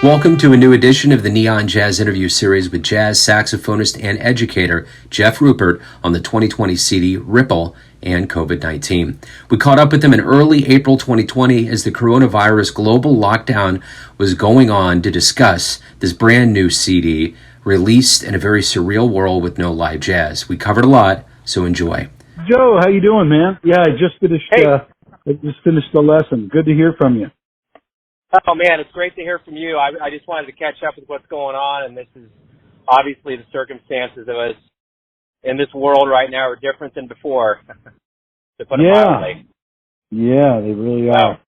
Welcome to a new edition of the Neon Jazz interview series with jazz saxophonist and educator Jeff Rupert on the 2020 CD Ripple and COVID-19. We caught up with him in early April 2020 as the coronavirus global lockdown was going on to discuss this brand new CD released in a very surreal world with no live jazz. We covered a lot, so enjoy. Joe, how you doing, man? Yeah, I just finished. Hey. I just finished the lesson. Good to hear from you. Oh, man, it's great to hear from you. I just wanted to catch up with what's going on, and this is obviously the circumstances of us in this world right now are different than before, to put it mildly. Yeah, they really are.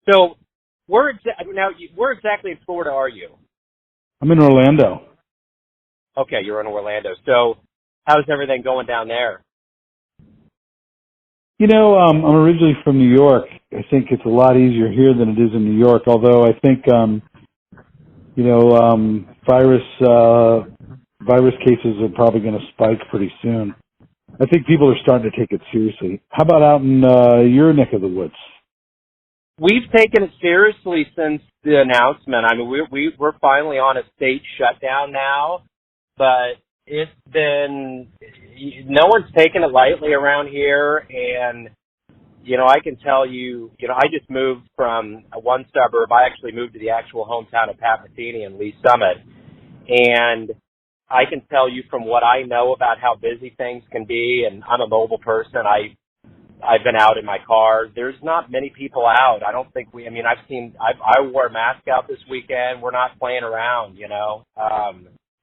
So, where exactly in Florida are you? I'm in Orlando. Okay, you're in Orlando. So, how's everything going down there? You know, I'm originally from New York. I think it's a lot easier here than it is in New York, although I think, virus cases are probably going to spike pretty soon. I think people are starting to take it seriously. How about out in your neck of the woods? We've taken it seriously since the announcement. I mean, we're finally on a state shutdown now, but it's been, no one's taken it lightly around here, and, I can tell you, I just moved from one suburb. I actually moved to the actual hometown of Pat Metheny in Lee Summit, and I can tell you from what I know about how busy things can be, and I'm a mobile person. I've been out in my car. There's not many people out. I don't think I wore a mask out this weekend. We're not playing around,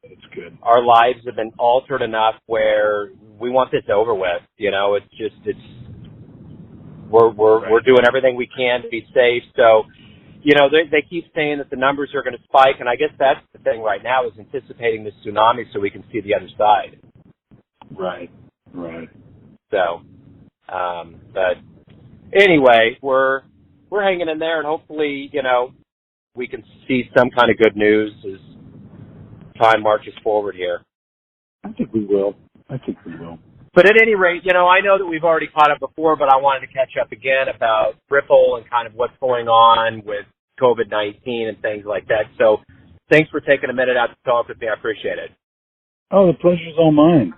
That's good. Our lives have been altered enough where we want this over with. We're doing everything we can to be safe. So, they keep saying that the numbers are going to spike, and I guess that's the thing right now is anticipating this tsunami so we can see the other side. Right. So, but anyway, we're hanging in there, and hopefully, we can see some kind of good news as time marches forward here. I think we will. But at any rate, I know that we've already caught up before, but I wanted to catch up again about Ripple and kind of what's going on with COVID-19 and things like that. So thanks for taking a minute out to talk with me. I appreciate it. Oh, the pleasure's all mine.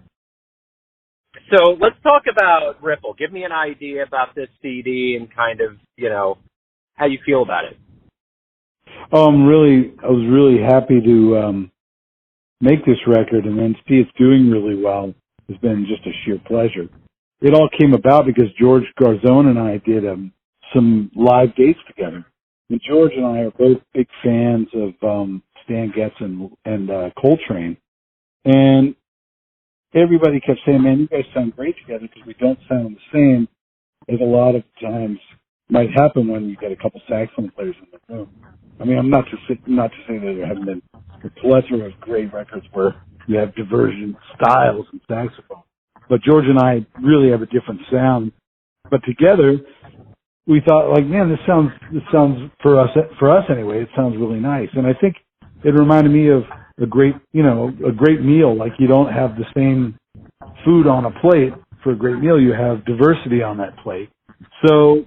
So let's talk about Ripple. Give me an idea about this CD and kind of, how you feel about it. Oh, I was really happy to make this record and then see it's doing really well. Has been just a sheer pleasure. It all came about because George Garzone and I did some live dates together. And George and I are both big fans of Stan Getz and Coltrane. And everybody kept saying, man, you guys sound great together because we don't sound the same as a lot of times might happen when you get a couple saxophone players in the room. I mean, I'm not to say that there haven't been a plethora of great records where you have divergent styles in saxophone. But George and I really have a different sound. But together, we thought, like, man, this sounds for us anyway, it sounds really nice. And I think it reminded me of a great meal. Like, you don't have the same food on a plate for a great meal. You have diversity on that plate. So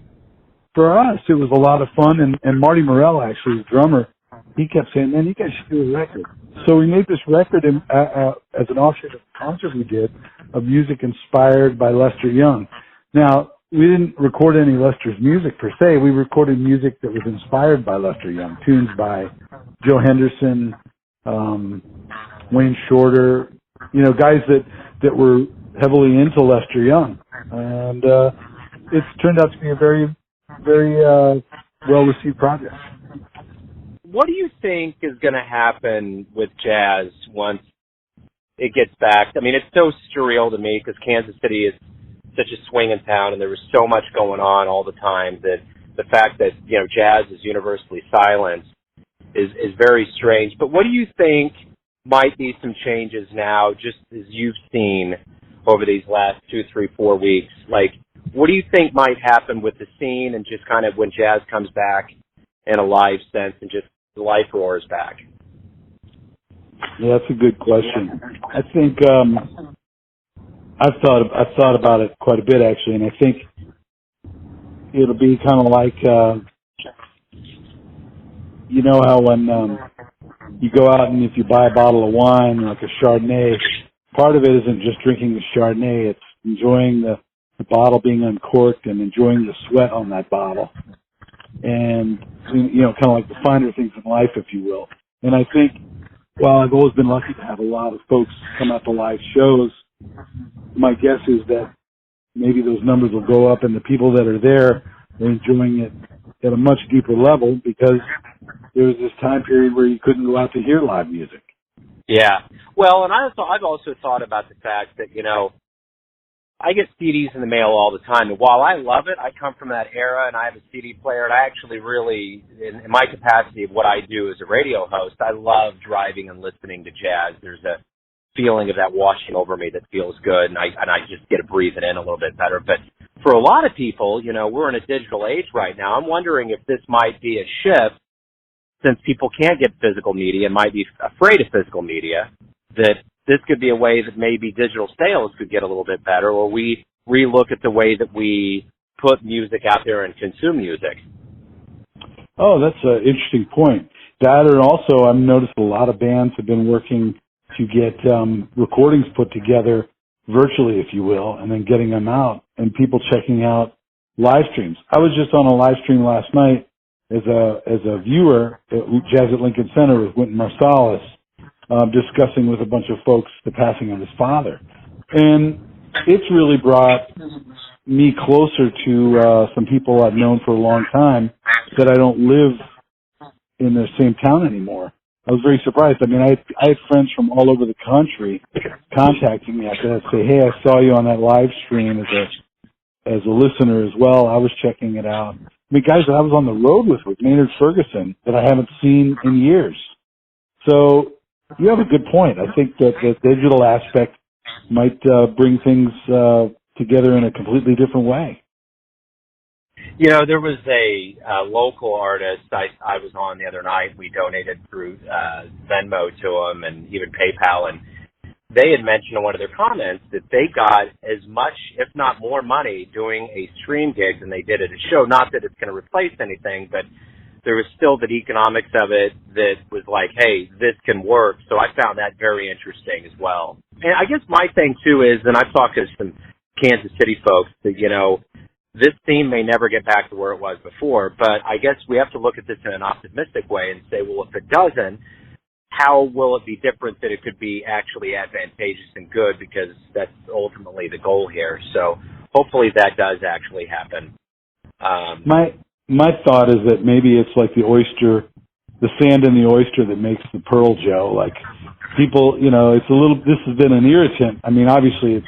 for us, it was a lot of fun. And Marty Morell, actually, the drummer, he kept saying, man, you guys should do a record. So we made this record as an offshoot of a concert we did of music inspired by Lester Young. Now, we didn't record any Lester's music per se. We recorded music that was inspired by Lester Young, tunes by Joe Henderson, Wayne Shorter, guys that were heavily into Lester Young. And it's turned out to be a very, very well-received project. What do you think is going to happen with jazz once it gets back? I mean, it's so surreal to me because Kansas City is such a swinging town, and there was so much going on all the time that the fact that, jazz is universally silenced is very strange. But what do you think might be some changes now, just as you've seen over these last 2, 3, 4 weeks? Like, what do you think might happen with the scene and just kind of when jazz comes back in a live sense and just the life roars back? Yeah, that's a good question. I think I've thought about it quite a bit, actually, and I think it'll be kind of like you know how when you go out and if you buy a bottle of wine, like a Chardonnay, part of it isn't just drinking the Chardonnay, it's enjoying the bottle being uncorked and enjoying the sweat on that bottle. And, you know, kind of like the finer things in life, if you will. And I think, while I've always been lucky to have a lot of folks come out to live shows, my guess is that maybe those numbers will go up and the people that are there are enjoying it at a much deeper level because there was this time period where you couldn't go out to hear live music. Yeah. Well, and I've also thought about the fact that, you know, I get CDs in the mail all the time, and while I love it, I come from that era, and I have a CD player, and I actually really, in my capacity of what I do as a radio host, I love driving and listening to jazz. There's a feeling of that washing over me that feels good, and I just get to breathe it in a little bit better. But for a lot of people, you know, we're in a digital age right now. I'm wondering if this might be a shift, since people can't get physical media and might be afraid of physical media, that this could be a way that maybe digital sales could get a little bit better, or we relook at the way that we put music out there and consume music. Oh, that's an interesting point. That, or also I've noticed a lot of bands have been working to get recordings put together virtually, if you will, and then getting them out and people checking out live streams. I was just on a live stream last night as a viewer at Jazz at Lincoln Center with Wynton Marsalis, discussing with a bunch of folks the passing of his father. And it's really brought me closer to some people I've known for a long time that I don't live in the same town anymore. I was very surprised. I mean, I had friends from all over the country contacting me after that, say, hey, I saw you on that live stream as a listener as well. I was checking it out. I mean, guys that I was on the road with Maynard Ferguson, that I haven't seen in years. So you have a good point. I think that the digital aspect might bring things together in a completely different way. You know, there was a local artist I was on the other night. We donated through Venmo to him and even PayPal, and they had mentioned in one of their comments that they got as much, if not more money, doing a stream gig than they did at a show. Not that it's going to replace anything, but there was still the economics of it that was like, hey, this can work. So I found that very interesting as well. And I guess my thing, too, is, and I've talked to some Kansas City folks, that, you know, this scene may never get back to where it was before, but I guess we have to look at this in an optimistic way and say, well, if it doesn't, how will it be different that it could be actually advantageous and good, because that's ultimately the goal here. So hopefully that does actually happen. My thought is that maybe it's like the oyster, the sand in the oyster that makes the pearl, Joe. Like people, you know, it's a little, this has been an irritant. I mean, obviously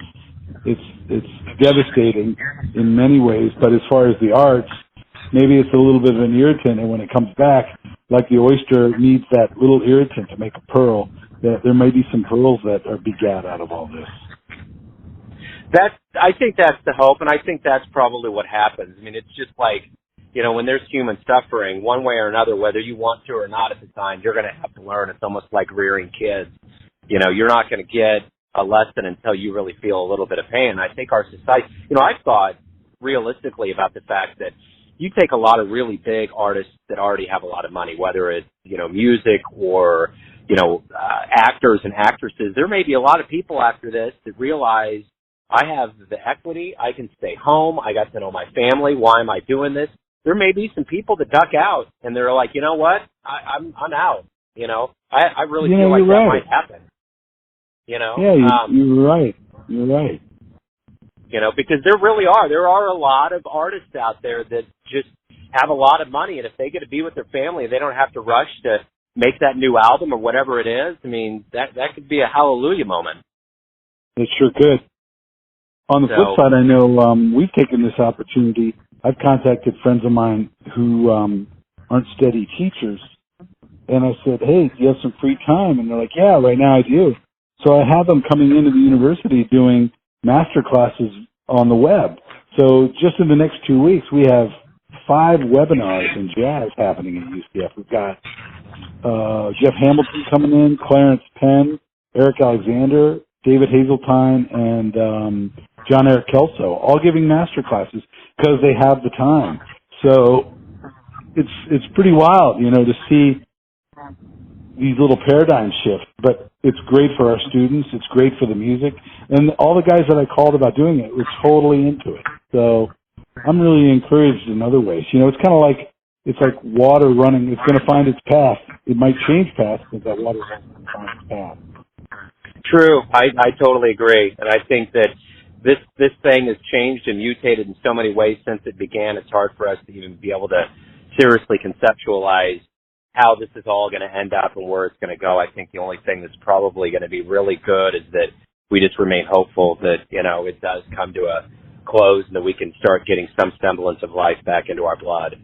it's devastating in many ways, but as far as the arts, maybe it's a little bit of an irritant, and when it comes back, like the oyster needs that little irritant to make a pearl, that there may be some pearls that are begat out of all this. I think that's the hope, and I think that's probably what happens. I mean, it's just like, you know, when there's human suffering, one way or another, whether you want to or not at the time, you're going to have to learn. It's almost like rearing kids. You know, you're not going to get a lesson until you really feel a little bit of pain. And I think our society, you know, I've thought realistically about the fact that you take a lot of really big artists that already have a lot of money, whether it's, you know, music or, you know, actors and actresses. There may be a lot of people after this that realize I have the equity. I can stay home. I got to know my family. Why am I doing this? There may be some people that duck out and they're like, you know what? I'm out. You know, I really feel like that might happen. You know? Yeah, you're right. You're right. You know, because there are a lot of artists out there that just have a lot of money, and if they get to be with their family, they don't have to rush to make that new album or whatever it is. I mean, that could be a hallelujah moment. It sure could. On the flip side, I know we've taken this opportunity. I've contacted friends of mine who aren't steady teachers, and I said, hey, do you have some free time? And they're like, yeah, right now I do. So I have them coming into the university doing master classes on the web. So just in the next 2 weeks, we have 5 webinars in jazz happening at UCF. We've got Jeff Hamilton coming in, Clarence Penn, Eric Alexander, David Hazeltine, and John Eric Kelso, all giving master classes because they have the time. So it's pretty wild, to see these little paradigm shifts, but it's great for our students. It's great for the music. And all the guys that I called about doing it were totally into it. So I'm really encouraged in other ways. It's kind of like, it's like water running. It's going to find its path. It might change paths, but that water has to find its path. True. I totally agree. And I think that this thing has changed and mutated in so many ways since it began. It's hard for us to even be able to seriously conceptualize how this is all going to end up and where it's going to go. I think the only thing that's probably going to be really good is that we just remain hopeful that, it does come to a close and that we can start getting some semblance of life back into our blood.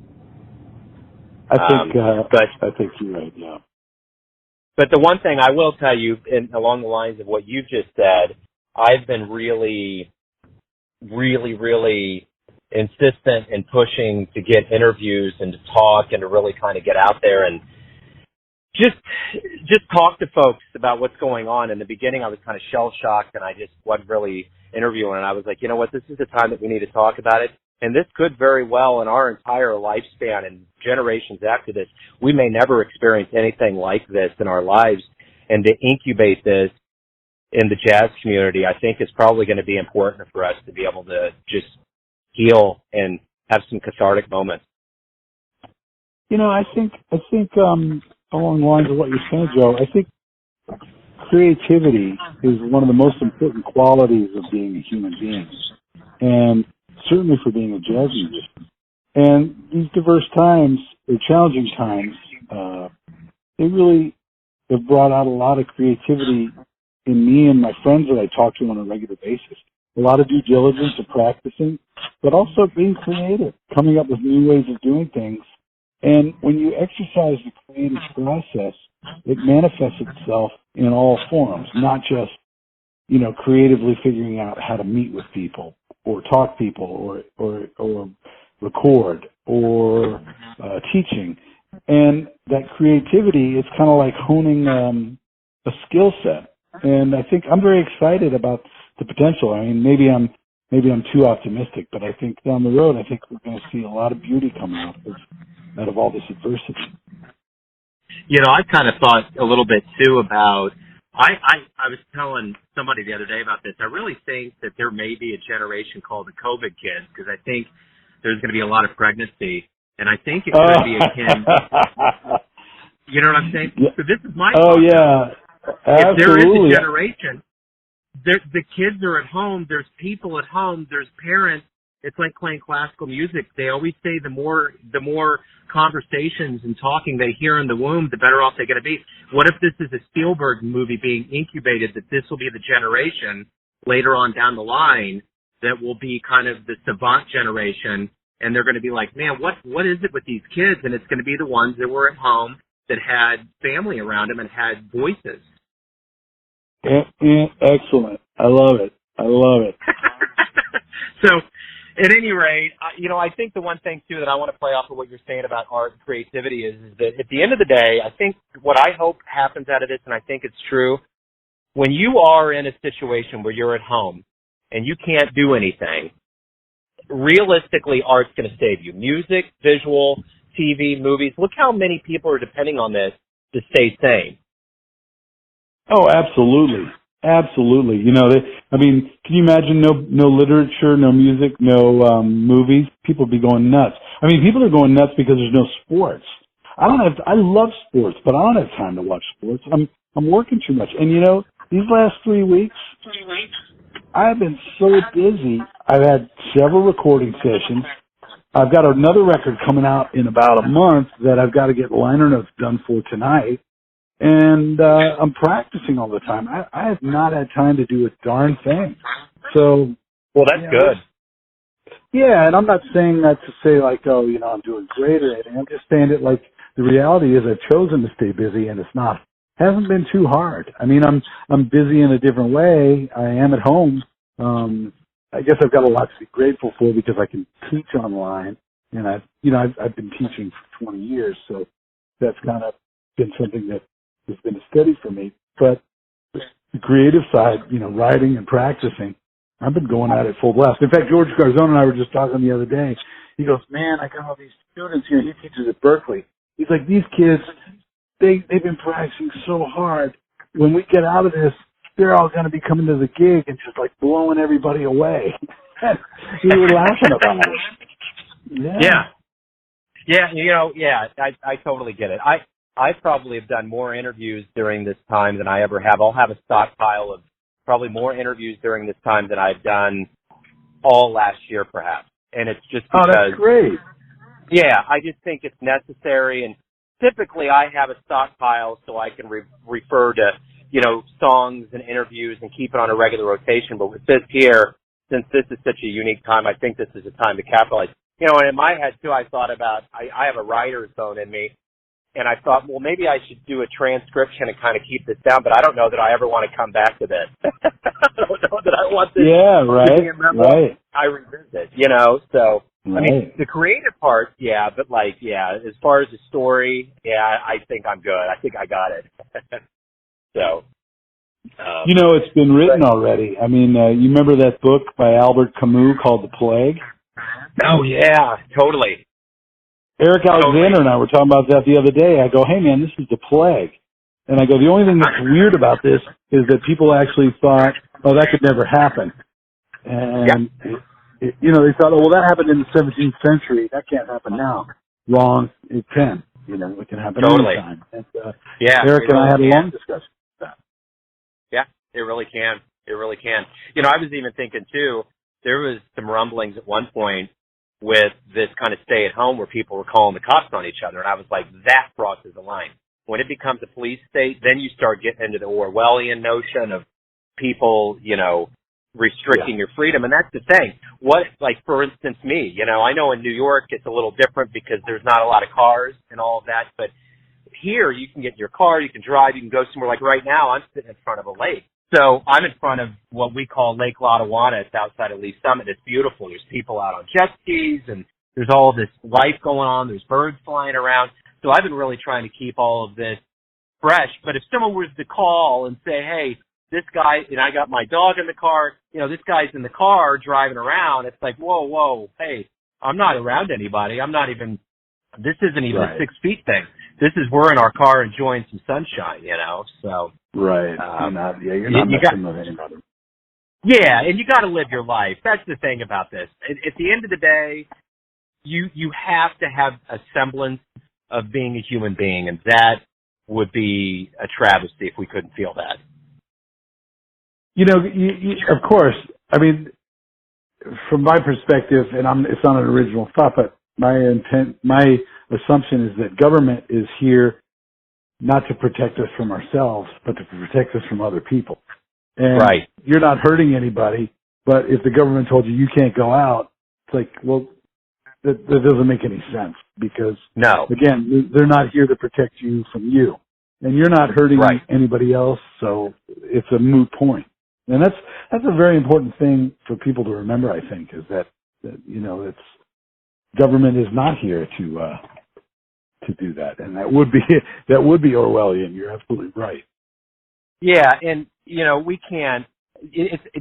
I think you're right, yeah. But the one thing I will tell you, along the lines of what you've just said, I've been really, really, really insistent in pushing to get interviews and to talk and to really kind of get out there and just talk to folks about what's going on. In the beginning, I was kind of shell-shocked and I just wasn't really interviewing. And I was like, you know what, this is the time that we need to talk about it. And this could very well, in our entire lifespan and generations after this, we may never experience anything like this in our lives. And to incubate this in the jazz community, I think is probably going to be important for us to be able to just heal and have some cathartic moments. I think along the lines of what you're saying, Joe, I think creativity is one of the most important qualities of being a human being. And certainly for being a jazz musician. And these diverse times, or challenging times, they really have brought out a lot of creativity in me and my friends that I talk to on a regular basis. A lot of due diligence and practicing, but also being creative, coming up with new ways of doing things. And when you exercise the creative process, it manifests itself in all forms, not just, creatively figuring out how to meet with people, or talk people, or record, or teaching. And that creativity is kind of like honing a skill set. And I think I'm very excited about the potential. I mean, maybe I'm too optimistic, but I think down the road, I think we're going to see a lot of beauty come out of all this adversity. I kind of thought a little bit too about. I was telling somebody the other day about this. I really think that there may be a generation called the COVID kids, because I think there's going to be a lot of pregnancy, and I think it could be akin. You know what I'm saying? Yeah. So this is my thought. Yeah. Absolutely. If there is a generation, the kids are at home, there's people at home, there's parents. It's like playing classical music. They always say the more conversations and talking they hear in the womb, the better off they're going to be. What if this is a Spielberg movie being incubated, that this will be the generation later on down the line that will be kind of the savant generation, and they're going to be like, man, what is it with these kids? And it's going to be the ones that were at home, that had family around them and had voices. Excellent. I love it. So, at any rate, I think the one thing, too, that I want to play off of what you're saying about art and creativity is that at the end of the day, I think what I hope happens out of this, and I think it's true, when you are in a situation where you're at home and you can't do anything, realistically, art's going to save you. Music, visual, TV, movies. Look how many people are depending on this to stay sane. Oh, absolutely. Absolutely. Can you imagine no literature, no music, no movies? People would be going nuts. People are going nuts because there's no sports. I love sports, but I don't have time to watch sports. I'm working too much. And these last 3 weeks, I've been so busy. I've had several recording sessions. I've got another record coming out in about a month that I've got to get liner notes done for tonight. And I'm practicing all the time. I have not had time to do a darn thing. So, well, that's good. Yeah, and I'm not saying that to say like, I'm doing great or anything. I'm just saying that like the reality is I've chosen to stay busy, and hasn't been too hard. I'm busy in a different way. I am at home. I guess I've got a lot to be grateful for because I can teach online, and I've been teaching for 20 years, so that's kind of been something that has been a steady for me. But the creative side, writing and practicing, I've been going at it full blast. In fact, George Garzone and I were just talking the other day. He goes, man, I got all these students here. He teaches at Berkeley. He's like, these kids, they've been practicing so hard. When we get out of this, they're all going to be coming to the gig and just like blowing everybody away. We were laughing about it. Yeah. I totally get it. I probably have done more interviews during this time than I ever have. I'll have a stockpile of probably more interviews during this time than I've done all last year, perhaps. And it's just because. Oh, that's great. Yeah, I just think it's necessary. And typically I have a stockpile so I can refer to, songs and interviews and keep it on a regular rotation. But with this here, since this is such a unique time, I think this is a time to capitalize. And in my head, too, I thought about, I have a writer's zone in me. And I thought, well, maybe I should do a transcription and kind of keep this down, but I don't know that I ever want to come back to this. I don't know that I want this to be a memoir I revisit, So, I mean, the creative part, but as far as the story, I think I'm good. I think I got it. So. It's been written already. I mean, you remember that book by Albert Camus called The Plague? Oh, yeah, totally. Eric Alexander and I were talking about that the other day. I go, hey, man, this is the plague. And I go, the only thing that's weird about this is that people actually thought, oh, that could never happen. And, they thought, oh, well, that happened in the 17th century. That can't happen now. Wrong. It can. It can happen anytime. And, Eric and I had a long discussion about that. Yeah, it really can. It really can. I was even thinking, too, there was some rumblings at one point with this kind of stay at home where people were calling the cops on each other. And I was like, that crosses the line. When it becomes a police state, then you start getting into the Orwellian notion of people, restricting your freedom. And that's the thing. For instance, me, I know in New York it's a little different because there's not a lot of cars and all of that. But here you can get in your car, you can drive, you can go somewhere. Like right now, I'm sitting in front of a lake. So I'm in front of what we call Lake Lotawana. It's outside of Lee Summit. It's beautiful. There's people out on jet skis, and there's all this life going on. There's birds flying around. So I've been really trying to keep all of this fresh. But if someone was to call and say, hey, this guy, and I got my dog in the car, this guy's in the car driving around, it's like, whoa, hey, I'm not around anybody. This isn't even a 6 feet thing. This is we're in our car enjoying some sunshine, so. Right. You're not messing with anybody. Yeah, and you got to live your life. That's the thing about this. At the end of the day, you have to have a semblance of being a human being, and that would be a travesty if we couldn't feel that. Of course. I mean, from my perspective, and it's not an original thought, but my assumption is that government is here not to protect us from ourselves, but to protect us from other people. And you're not hurting anybody, but if the government told you can't go out, it's like, well, that doesn't make any sense because, again, they're not here to protect you from you. And you're not hurting anybody else, so it's a moot point. And that's a very important thing for people to remember, I think, is that it's government is not here to do that, and that would be Orwellian. You're absolutely right. Yeah, and we can't.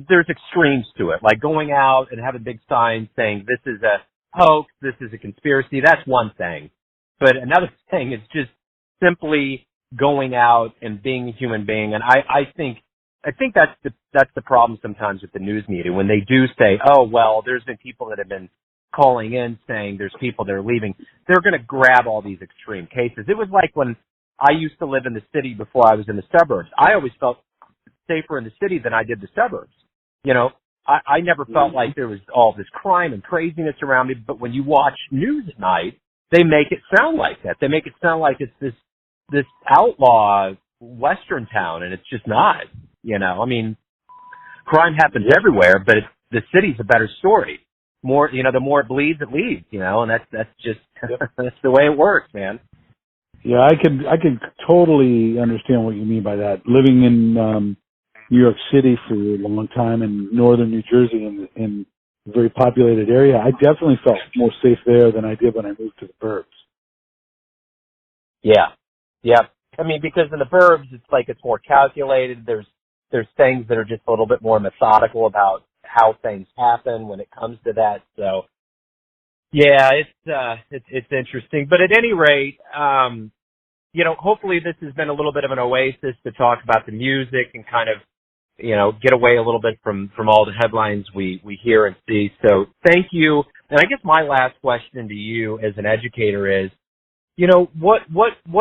There's extremes to it, like going out and having big signs saying this is a hoax, this is a conspiracy. That's one thing, but another thing is just simply going out and being a human being. And I think that's the problem sometimes with the news media when they do say, oh well, there's been people that have been calling in saying there's people that are leaving. They're going to grab all these extreme cases. It was like when I used to live in the city before I was in the suburbs. I always felt safer in the city than I did the suburbs. I never felt like there was all this crime and craziness around me, but when you watch news at night, they make it sound like that. They make it sound like it's this outlaw western town, and it's just not. I mean, crime happens everywhere, but the city's a better story. More, the more it bleeds, it leads, and that's just, that's the way it works, man. Yeah, I can totally understand what you mean by that. Living in New York City for a long time and northern New Jersey in a very populated area, I definitely felt more safe there than I did when I moved to the burbs. Yeah. I mean, because in the burbs, it's like it's more calculated. There's things that are just a little bit more methodical about how things happen when it comes to that. So, Yeah, it's interesting. But at any rate, hopefully this has been a little bit of an oasis to talk about the music and kind of, get away a little bit from all the headlines we hear and see. So thank you. And I guess my last question to you as an educator is, what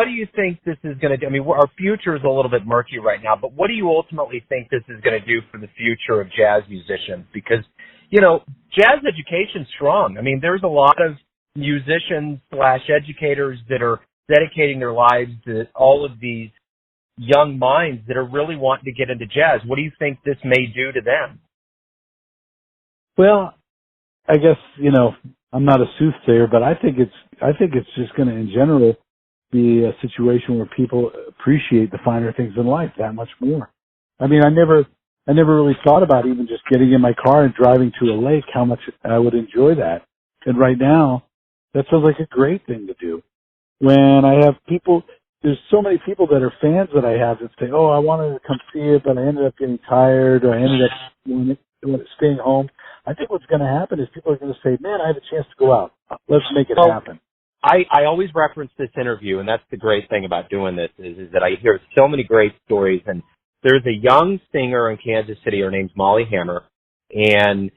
do you think this is going to do? I mean, our future is a little bit murky right now, but what do you ultimately think this is going to do for the future of jazz musicians? Because, jazz education's strong. I mean, there's a lot of musicians / educators that are dedicating their lives to all of these young minds that are really wanting to get into jazz. What do you think this may do to them? Well, I guess, I'm not a soothsayer, but I think it's just going to, in general, be a situation where people appreciate the finer things in life that much more. I mean, I never really thought about even just getting in my car and driving to a lake, how much I would enjoy that. And right now, that sounds like a great thing to do. When I have people, there's so many people that are fans that I have that say, oh, I wanted to come see it, but I ended up getting tired, or I ended up staying home. I think what's going to happen is people are going to say, man, I had a chance to go out. Let's make it happen. I always reference this interview, and that's the great thing about doing this is that I hear so many great stories. And there's a young singer in Kansas City. Her name's Molly Hammer, and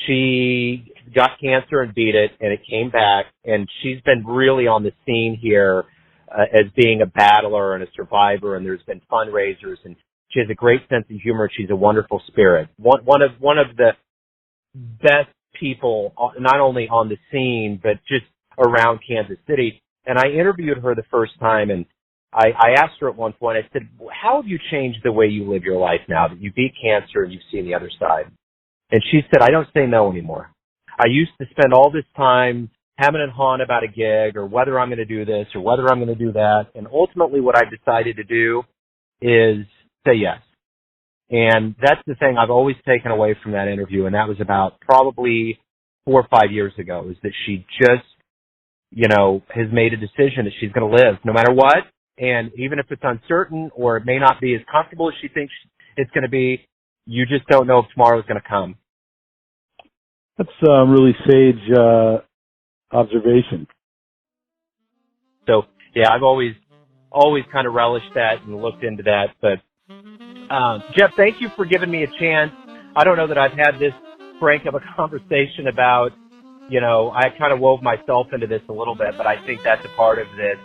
she got cancer and beat it, and it came back. And she's been really on the scene here as being a battler and a survivor. And there's been fundraisers, and she has a great sense of humor. She's a wonderful spirit. One of the best people, not only on the scene, but just around Kansas City. And I interviewed her the first time, and I asked her at one point, I said, how have you changed the way you live your life now that you beat cancer and you've seen the other side? And she said, I don't say no anymore. I used to spend all this time hemming and hawing about a gig or whether I'm going to do this or whether I'm going to do that. And ultimately what I've decided to do is say yes. And that's the thing I've always taken away from that interview, and that was about probably 4 or 5 years ago, is that she just, has made a decision that she's going to live no matter what. And even if it's uncertain or it may not be as comfortable as she thinks it's going to be, you just don't know if tomorrow is going to come. That's a really sage observation. So, yeah, I've always kind of relished that and looked into that. But Jeff, thank you for giving me a chance. I don't know that I've had this frank of a conversation about, I kind of wove myself into this a little bit, but I think that's a part of this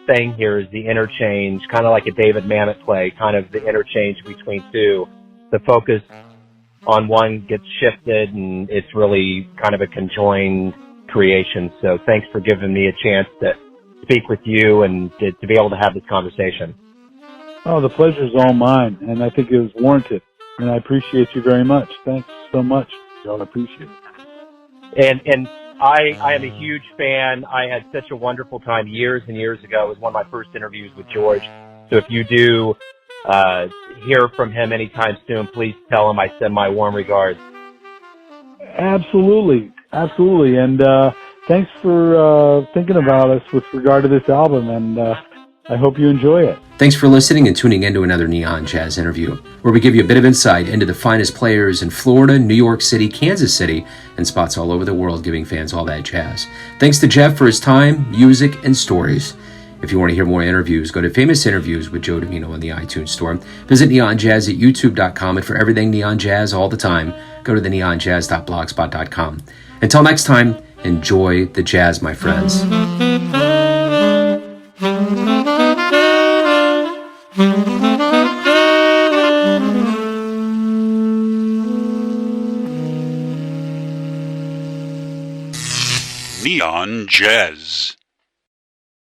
thing here is the interchange, kind of like a David Mamet play, kind of the interchange between two. The focus on one gets shifted, and it's really kind of a conjoined creation. So thanks for giving me a chance to speak with you and to be able to have this conversation. Oh, the pleasure's all mine, and I think it was warranted, and I appreciate you very much. Thanks so much, Joe. I appreciate it. And I am a huge fan. I had such a wonderful time years and years ago. It was one of my first interviews with George. So if you do hear from him anytime soon, please tell him I send my warm regards. Absolutely. And thanks for thinking about us with regard to this album, and I hope you enjoy it. Thanks for listening and tuning in to another Neon Jazz interview, where we give you a bit of insight into the finest players in Florida, New York City, Kansas City, and spots all over the world, giving fans all that jazz. Thanks to Jeff for his time, music, and stories. If you want to hear more interviews, go to Famous Interviews with Joe Domino in the iTunes Store. Visit Neon Jazz at youtube.com, and for everything Neon Jazz all the time, go to the neonjazz.blogspot.com. Until next time, enjoy the jazz, my friends. Neon Jazz.